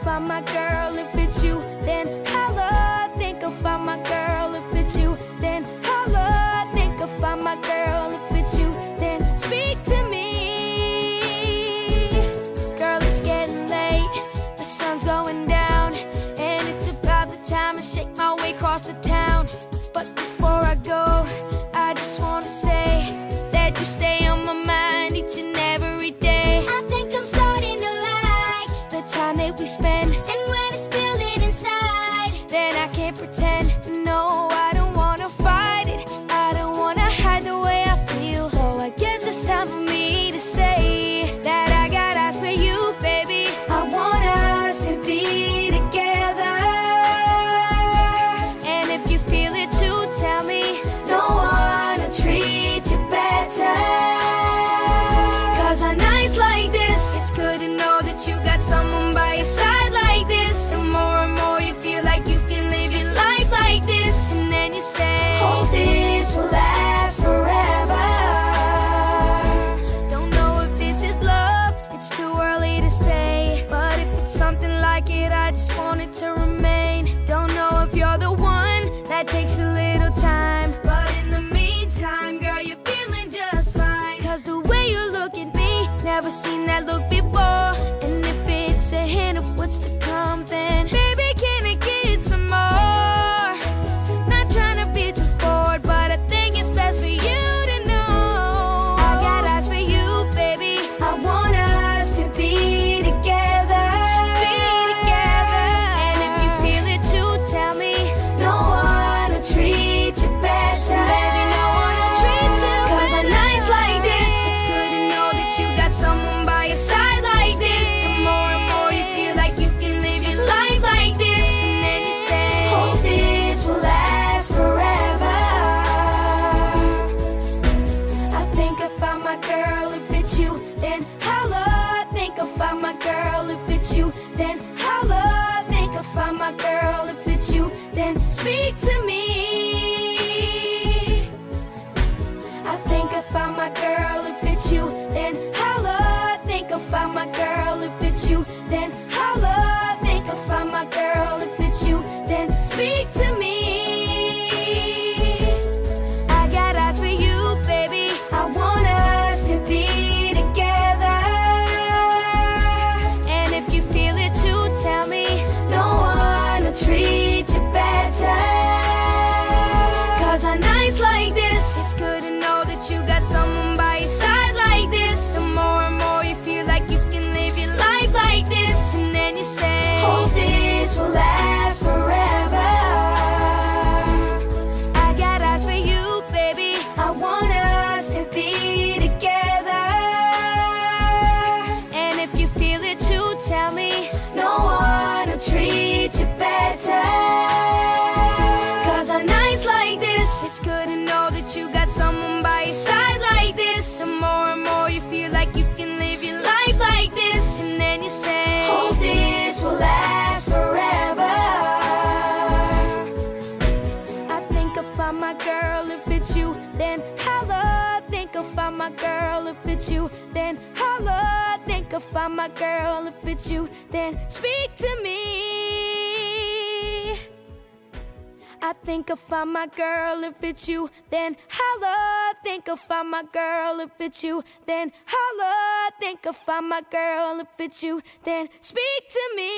find my girl. If it's you, then holla. Think I'll find my girl. If it's you, then holla. Think I'll find my girl. If it's you, then speak to me. Girl, it's getting late, the sun's going down, and it's about the time to shake my way across the town. But before I go, I just wanna say that you stay on my mind each and every day. I think I'm starting to like the time that we spend, and when it's building inside, then I can't pretend. No, I don't wanna fight it, I don't wanna hide the way I feel. So I guess it's time for me to say that I got eyes for you, baby. I want us to be together, and if you feel it too, tell me. No one will treat you better, 'cause on nights like this, it's good to know that you got someone by your side like this. The more and more you feel like you can live your life like this, and then you say, hope this will last forever. Don't know if this is love, it's too early to say, but if it's something like it, I just want it to remain. Don't know if you're the one, that takes a little time, but in the meantime, girl, you're feeling just fine. 'Cause the way you look at me, never seen that look before. And if it's a hint of what's to come, then baby, can I get some more? Not trying to be too forward, but I think it's best for you to know I got eyes for you, baby. I want us to be together, and if you feel it too, tell me. No one will treat you better, baby, no one will treat you. 'Cause on nights like this, it's good to know that you got someone by your side like this. The more and more you feel like you can live your life like this, and then you say, hope this will last forever. I think I found my girl. If it's you, then holla. Think I found my girl. If it's you, then holla. Think I found my girl. If it's you, then speak to me. I think I found my girl. If it's you, then holla. Think I found my girl. If it's you, then holla. Think I found my girl. If it's you, then speak to me. I got eyes for you, baby. I want us to be together, and if you feel it too, tell me. No one will treat you better, 'cause on nights like this, it's good to know that you got someone by your side like this. The more and more you feel like you can live your life like this, and then you say, hope this will last forever. I got eyes for you, baby. I want us to be together, and if you feel it too, tell me. No one will treat you better, 'cause on nights like this, it's good to know that you got someone by your side like this. The more and more you feel like you can live your life like this, and then you say, hope this will last forever. I think I found my girl. If it's you, then holla. Think I found my girl. If it's you, then holla. Think I found my girl. If it's you, then speak to me. I think I found my girl. If it's you, then holla. Think I found my girl. If it's you, then holla. Think I found my girl. If it's you, then speak to me.